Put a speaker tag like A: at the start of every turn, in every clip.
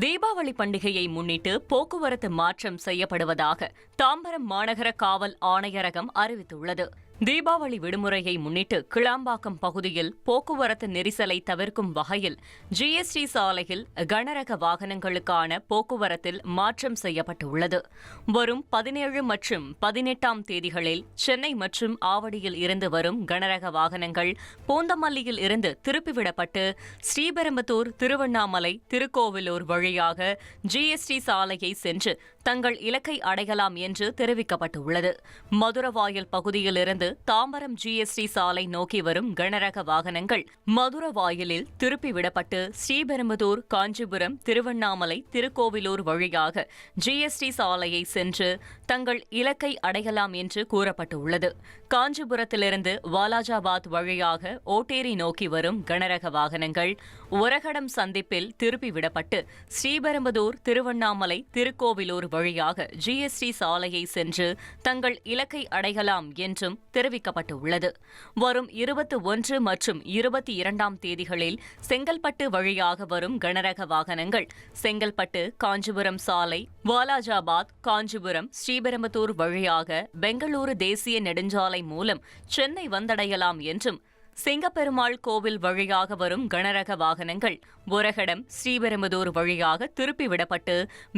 A: தீபாவளி பண்டிகையை முன்னிட்டு போக்குவரத்து மாற்றம் செய்யப்படுவதாக தாம்பரம் மாநகர காவல் ஆணையரகம் அறிவித்துள்ளது. தீபாவளி விடுமுறையை முன்னிட்டு கிளாம்பாக்கம் பகுதியில் போக்குவரத்து நெரிசலை தவிர்க்கும் வகையில் ஜிஎஸ்டி சாலையில் கனரக வாகனங்களுக்கான போக்குவரத்தில் மாற்றம் செய்யப்பட்டுள்ளது. வரும் 17 மற்றும் 18ஆம் தேதிகளில் சென்னை மற்றும் ஆவடியில் இருந்து வரும் கனரக வாகனங்கள் பூந்தமல்லியில் இருந்து திருப்பிவிடப்பட்டு ஸ்ரீபெரும்புதூர், திருவண்ணாமலை, திருக்கோவிலூர் வழியாக ஜிஎஸ்டி சாலையை சென்று தங்கள் இலக்கை அடையலாம் என்று தெரிவிக்கப்பட்டுள்ளது. மதுரவாயல் பகுதியிலிருந்து தாம்பரம் ஜிஎஸ்டி சாலை நோக்கி வரும் கனரக வாகனங்கள் மதுரவாயலில் திருப்பிவிடப்பட்டு ஸ்ரீபெரும்புதூர், காஞ்சிபுரம், திருவண்ணாமலை, திருக்கோவிலூர் வழியாக ஜிஎஸ்டி சாலையை சென்று தங்கள் இலக்கை அடையலாம் என்று கூறப்பட்டுள்ளது. காஞ்சிபுரத்திலிருந்து வாலாஜாபாத் வழியாக ஓட்டேரி நோக்கி வரும் கனரக வாகனங்கள் ஒரகடம் சந்திப்பில் திருப்பிவிடப்பட்டு ஸ்ரீபெரும்புதூர், திருவண்ணாமலை, திருக்கோவிலூர் வழியாக ஜிஎஸ்டி சாலையை சென்று தங்கள் இலக்கை அடையலாம் என்றும் தெரிவிக்கப்பட்டுள்ளது. வரும் 21 மற்றும் 22ஆம் தேதிகளில் செங்கல்பட்டு வழியாக வரும் கனரக வாகனங்கள் செங்கல்பட்டு, காஞ்சிபுரம் சாலை, வாலாஜாபாத், காஞ்சிபுரம், ஸ்ரீபெரும்புதூர் வழியாக பெங்களூரு தேசிய நெடுஞ்சாலை மூலம் சென்னை வந்தடையலாம் என்றும், சிங்கப்பெருமாள் கோவில் வழியாக வரும் கனரக வாகனங்கள் ஒரகடம், ஸ்ரீபெரும்புதூர் வழியாக திருப்பிவிடப்பட்டு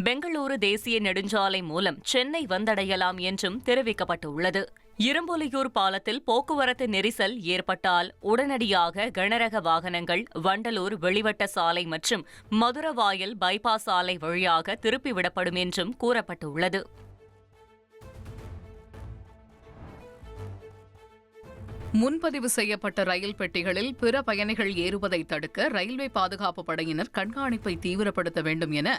A: பெங்களூரு தேசிய நெடுஞ்சாலை மூலம் சென்னை வந்தடையலாம் என்றும் தெரிவிக்கப்பட்டுள்ளது. இரும்புலியூர் பாலத்தில் போக்குவரத்து நெரிசல் ஏற்பட்டால் உடனடியாக கனரக வாகனங்கள் வண்டலூர் வெளிவட்ட சாலை மற்றும் மதுரவாயல் பைபாஸ் சாலை வழியாக திருப்பிவிடப்படும் என்றும் கூறப்பட்டுள்ளது.
B: முன்பதிவு செய்யப்பட்ட ரயில் பெட்டிகளில் பிற பயணிகள் ஏறுவதை தடுக்க ரயில்வே பாதுகாப்பு படையினர் கண்காணிப்பை தீவிரப்படுத்த வேண்டும் என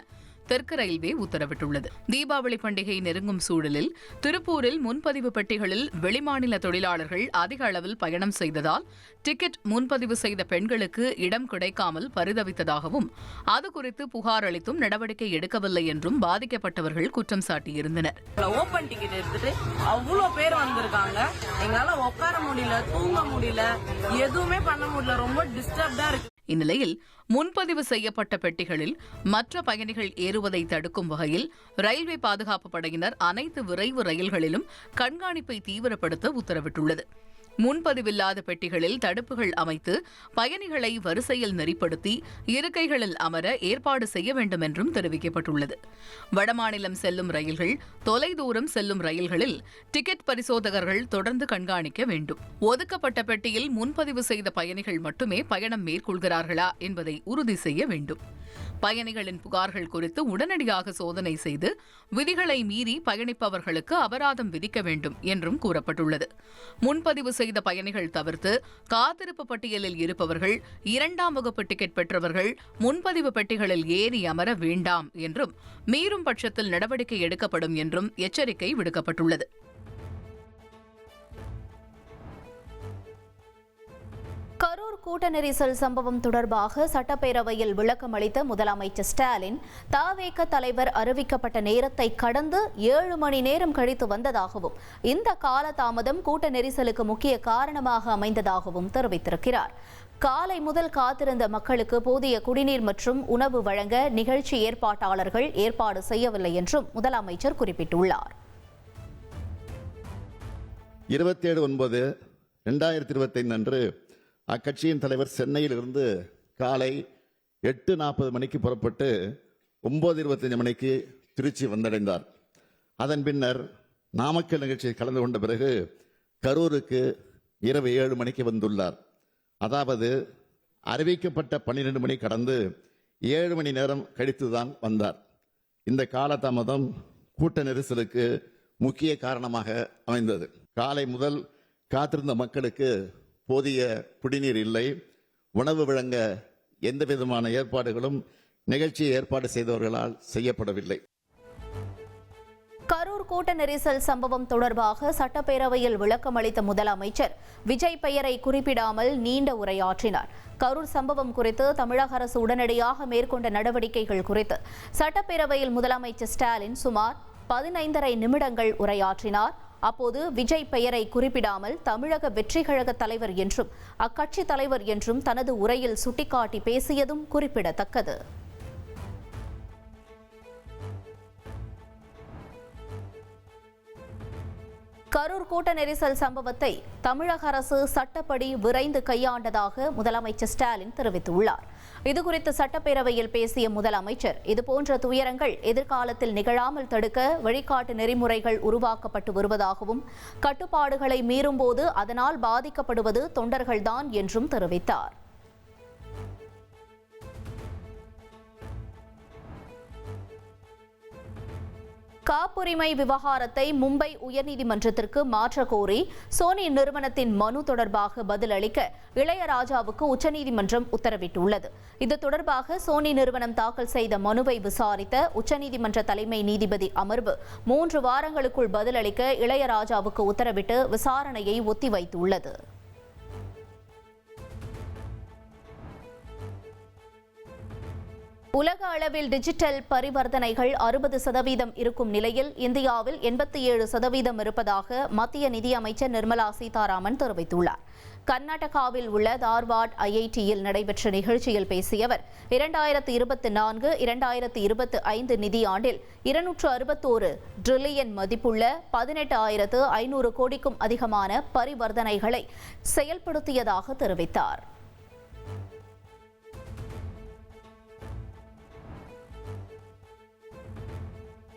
B: தெற்கு ரயில்வே உத்தரவிட்டுள்ளது. தீபாவளி பண்டிகை நெருங்கும் சூழலில் திருப்பூரில் முன்பதிவு பெட்டிகளில் வெளிமாநில தொழிலாளர்கள் அதிக அளவில் பயணம் செய்ததால் டிக்கெட் முன்பதிவு செய்த பெண்களுக்கு இடம் கிடைக்காமல் பரிதவித்ததாகவும், அது குறித்து புகார் அளித்தும் நடவடிக்கை எடுக்கவில்லை என்றும் பாதிக்கப்பட்டவர்கள் குற்றம் சாட்டியிருந்தனர்.
C: ஓபன் டிக்கெட் எடுத்துட்டு அவ்வளவு பேர் வந்திருக்காங்க. எங்களால உட்கார முடியல, தூங்க முடியல, எதுவுமே பண்ண முடியல. ரொம்ப டிஸ்டர்ப்டா இருக்கு.
B: இந்நிலையில் முன்பதிவு செய்யப்பட்ட பெட்டிகளில் மற்ற பயணிகள் ஏறுவதை தடுக்கும் வகையில் ரயில்வே பாதுகாப்பு படையினர் அனைத்து விரைவு ரயில்களிலும் கண்காணிப்பை தீவிரப்படுத்த உத்தரவிட்டுள்ளது. முன்பதிவில்லாத பெட்டிகளில் தடுப்புகள் அமைத்து பயணிகளை வரிசையில் நெறிப்படுத்தி இருக்கைகளில் அமர ஏற்பாடு செய்ய வேண்டும் என்றும் தெரிவிக்கப்பட்டுள்ளது. வடமாநிலம் செல்லும் ரயில்கள், தொலைதூரம் செல்லும் ரயில்களில் டிக்கெட் பரிசோதகர்கள் தொடர்ந்து கண்காணிக்க வேண்டும். ஒதுக்கப்பட்ட பெட்டியில் முன்பதிவு செய்த பயணிகள் மட்டுமே பயணம் மேற்கொள்கிறார்களா என்பதை உறுதி செய்ய வேண்டும். பயணிகளின் புகார்கள் குறித்து உடனடியாக சோதனை செய்து விதிகளை மீறி பயணிப்பவர்களுக்கு அபராதம் விதிக்க வேண்டும் என்றும் கூறப்பட்டுள்ளது. முன்பதிவு செய்த பயணிகள் தவிர்த்து காத்திருப்பு பட்டியலில் இருப்பவர்கள், 2ஆம் வகுப்பு டிக்கெட் பெற்றவர்கள் முன்பதிவு பெட்டிகளில் ஏறி அமர வேண்டாம் என்றும், மீறும் பட்சத்தில் நடவடிக்கை எடுக்கப்படும் என்றும் எச்சரிக்கை விடுக்கப்பட்டுள்ளது.
D: கரூர் கூட்ட நெரிசல் சம்பவம் தொடர்பாக சட்டப்பேரவையில் விளக்கம் அளித்த முதலமைச்சர் ஸ்டாலின், தவேக தலைவர் அறிவிக்கப்பட்ட நேரத்தை கடந்து 7 மணி நேரம் கழித்து வந்ததாகவும், இந்த காலதாமதம் கூட்ட நெரிசலுக்கு முக்கிய காரணமாக அமைந்ததாகவும் தெரிவித்திருக்கிறார். காலை முதல் காத்திருந்த மக்களுக்கு போதிய குடிநீர் மற்றும் உணவு வழங்க நிகழ்ச்சி ஏற்பாட்டாளர்கள் ஏற்பாடு செய்யவில்லை என்றும் முதலமைச்சர் குறிப்பிட்டுள்ளார்.
E: 27/9/2025 அன்று அக்கட்சியின் தலைவர் சென்னையில் இருந்து காலை 8:40 மணிக்கு புறப்பட்டு 9:25 மணிக்கு திருச்சி வந்தடைந்தார். அதன் பின்னர் நாமக்கல் நிகழ்ச்சியில் கலந்து கொண்ட பிறகு கரூருக்கு இரவு 7 மணிக்கு வந்துள்ளார். அதாவது அறிவிக்கப்பட்ட 12 மணி கடந்து 7 மணி நேரம் கழித்துதான் வந்தார். இந்த காலதாமதம் கூட்ட நெரிசலுக்கு முக்கிய காரணமாக அமைந்தது. காலை முதல் காத்திருந்த மக்களுக்கு போதிய குடிநீர் இல்லை, உணவு வழங்க எந்த விதமான ஏற்பாடுகளும் நிகழ்ச்சியை ஏற்பாடு செய்தவர்களால் செய்யப்படவில்லை.
D: கரூர் கூட்ட நெரிசல் சம்பவம் தொடர்பாக சட்டப்பேரவையில் விளக்கம் அளித்த முதலமைச்சர் விஜய் பெயரை குறிப்பிடாமல் நீண்ட உரையாற்றினார். கரூர் சம்பவம் குறித்து தமிழக அரசு உடனடியாக மேற்கொண்ட நடவடிக்கைகள் குறித்து சட்டப்பேரவையில் முதலமைச்சர் ஸ்டாலின் சுமார் 15.5 நிமிடங்கள் உரையாற்றினார். அப்போது விஜய் பெயரை குறிப்பிடாமல் தமிழக வெற்றி கழக தலைவர் என்றும் அக்கட்சி தலைவர் என்றும் தனது உரையில் சுட்டிக்காட்டி பேசியதும் குறிப்பிடத்தக்கது. கரூர் கூட்ட நெரிசல் சம்பவத்தை தமிழக அரசு சட்டப்படி விரைந்து கையாண்டதாக முதலமைச்சர் ஸ்டாலின் தெரிவித்துள்ளார். இதுகுறித்து சட்டப்பேரவையில் பேசிய முதலமைச்சர், இதுபோன்ற துயரங்கள் எதிர்காலத்தில் நிகழாமல் தடுக்க வழிகாட்டு நெறிமுறைகள் உருவாக்கப்பட்டு வருவதாகவும், கட்டுப்பாடுகளை மீறும்போது அதனால் பாதிக்கப்படுவது தொண்டர்கள்தான் என்றும் தெரிவித்தார். காப்புரிமை விவகாரத்தை மும்பை உயர்நீதிமன்றத்திற்கு மாற்ற கோரி சோனி நிறுவனத்தின் மனு தொடர்பாக பதிலளிக்க இளையராஜாவுக்கு உச்சநீதிமன்றம் உத்தரவிட்டுள்ளது. இது தொடர்பாக சோனி நிறுவனம் தாக்கல் செய்த மனுவை விசாரித்த உச்சநீதிமன்ற தலைமை நீதிபதி அமர்வு 3 வாரங்களுக்குள் பதிலளிக்க இளையராஜாவுக்கு உத்தரவிட்டு விசாரணையை ஒத்திவைத்துள்ளது. உலக அளவில் டிஜிட்டல் பரிவர்த்தனைகள் 60% இருக்கும் நிலையில் இந்தியாவில் 87% இருப்பதாக மத்திய நிதியமைச்சர் நிர்மலா சீதாராமன் தெரிவித்துள்ளார். கர்நாடகாவில் உள்ள தார்வாட் IITயில் நடைபெற்ற நிகழ்ச்சியில் பேசிய அவர், 2024-2025 நிதியாண்டில் 261 டிரில்லியன் மதிப்புள்ள 18,500 கோடிக்கும் அதிகமான பரிவர்த்தனைகளை செயல்படுத்தியதாக தெரிவித்தார்.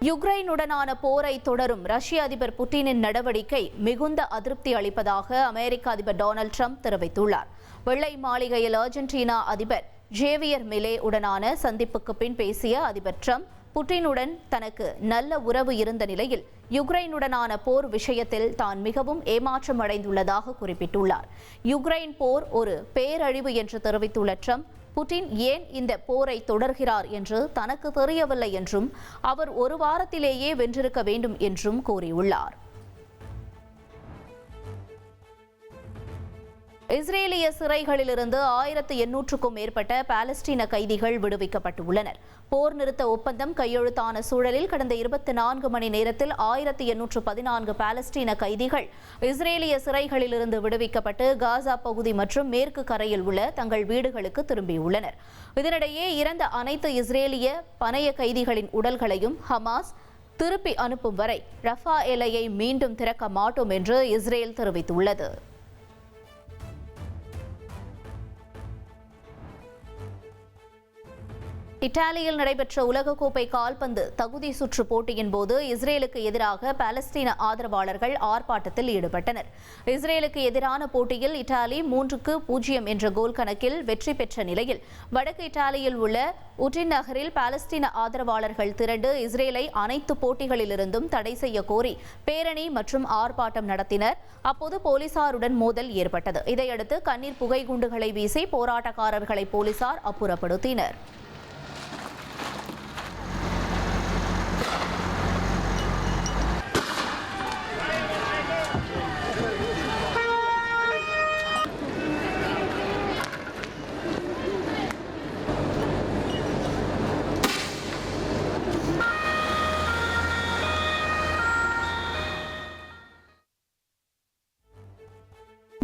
D: யுக்ரைனுடனான போரை தொடரும் ரஷ்ய அதிபர் புட்டினின் நடவடிக்கை மிகுந்த அதிருப்தி அளிப்பதாக அமெரிக்க அதிபர் டொனால்ட் ட்ரம்ப் தெரிவித்துள்ளார். வெள்ளை மாளிகையில் அர்ஜென்டினா அதிபர் ஜேவியர் மிலே உடனான சந்திப்புக்கு பின் பேசிய அதிபர் ட்ரம்ப், புட்டினுடன் தனக்கு நல்ல உறவு இருந்த நிலையில் யுக்ரைனுடனான போர் விஷயத்தில் தான் மிகவும் ஏமாற்றம் அடைந்துள்ளதாக குறிப்பிட்டுள்ளார். யுக்ரைன் போர் ஒரு பேரழிவு என்று தெரிவித்துள்ள ட்ரம்ப், புட்டின் ஏன் இந்த போரை தொடர்கிறார் என்று தனக்கு தெரியவில்லை என்றும், அவர் ஒரு வாரத்திலேயே வென்றிருக்க வேண்டும் என்றும் கூறியுள்ளார். இஸ்ரேலிய சிறைகளிலிருந்து 1800க்கும் மேற்பட்ட பாலஸ்தீன கைதிகள் விடுவிக்கப்பட்டுள்ளனர். போர் நிறுத்த ஒப்பந்தம் கையெழுத்தான சூழலில் கடந்த 24 மணி நேரத்தில் 1814 பாலஸ்தீன கைதிகள் இஸ்ரேலிய சிறைகளிலிருந்து விடுவிக்கப்பட்டு காசா பகுதி மற்றும் மேற்கு கரையில் உள்ள தங்கள் வீடுகளுக்கு திரும்பியுள்ளனர். இதனிடையே இறந்த அனைத்து இஸ்ரேலிய பணைய கைதிகளின் உடல்களையும் ஹமாஸ் திருப்பி அனுப்பும் வரை ரஃபா எல்லையை மீண்டும் திறக்க மாட்டோம் என்று இஸ்ரேல் தெரிவித்துள்ளது. இத்தாலியில் நடைபெற்ற உலகக்கோப்பை கால்பந்து தகுதி சுற்று போட்டியின் போது இஸ்ரேலுக்கு எதிராக பாலஸ்தீன ஆதரவாளர்கள் ஆர்ப்பாட்டத்தில் ஈடுபட்டனர். இஸ்ரேலுக்கு எதிரான போட்டியில் இத்தாலி 3-0 என்ற கோல் கணக்கில் வெற்றி பெற்ற நிலையில் வடக்கு இத்தாலியில் உள்ள உட்டின் நகரில் பாலஸ்தீன ஆதரவாளர்கள் திரண்டு இஸ்ரேலை அனைத்து போட்டிகளிலிருந்தும் தடை செய்ய கோரி பேரணி மற்றும் ஆர்ப்பாட்டம் நடத்தினர். அப்போது போலீசாருடன் மோதல் ஏற்பட்டது. இதையடுத்து கண்ணீர் புகை குண்டுகளை வீசி போராட்டக்காரர்களை போலீசார் அப்புறப்படுத்தினர்.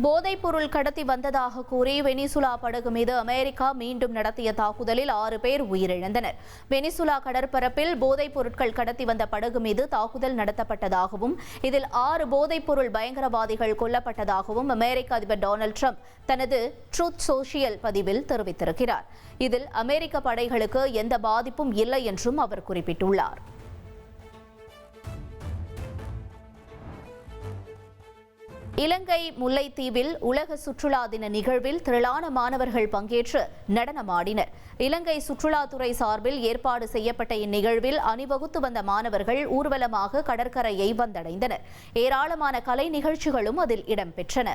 D: போதைப் பொருள் கடத்தி வந்ததாக கூறி வெனிசுலா படகு மீது அமெரிக்கா மீண்டும் நடத்திய தாக்குதலில் 6 பேர் உயிரிழந்தனர். வெனிசுலா கடற்பரப்பில் போதைப் பொருட்கள் கடத்தி வந்த படகு மீது தாக்குதல் நடத்தப்பட்டதாகவும் இதில் 6 போதைப் பொருள் பயங்கரவாதிகள் கொல்லப்பட்டதாகவும் அமெரிக்க அதிபர் டொனால்ட் ட்ரம்ப் தனது ட்ரூத் சோஷியல் பதிவில் தெரிவித்திருக்கிறார். இதில் அமெரிக்க படைகளுக்கு எந்த பாதிப்பும் இல்லை என்றும் அவர் குறிப்பிட்டுள்ளார். இலங்கை முல்லைத்தீவில் உலக சுற்றுலா தின நிகழ்வில் திரளான மாணவர்கள் பங்கேற்று நடனமாடினர். இலங்கை சுற்றுலாத்துறை சார்பில் ஏற்பாடு செய்யப்பட்ட இந்நிகழ்வில் அணிவகுத்து வந்த மாணவர்கள் ஊர்வலமாக கடற்கரையை வந்தடைந்தனர். ஏராளமான கலை நிகழ்ச்சிகளும் அதில் இடம்பெற்றன.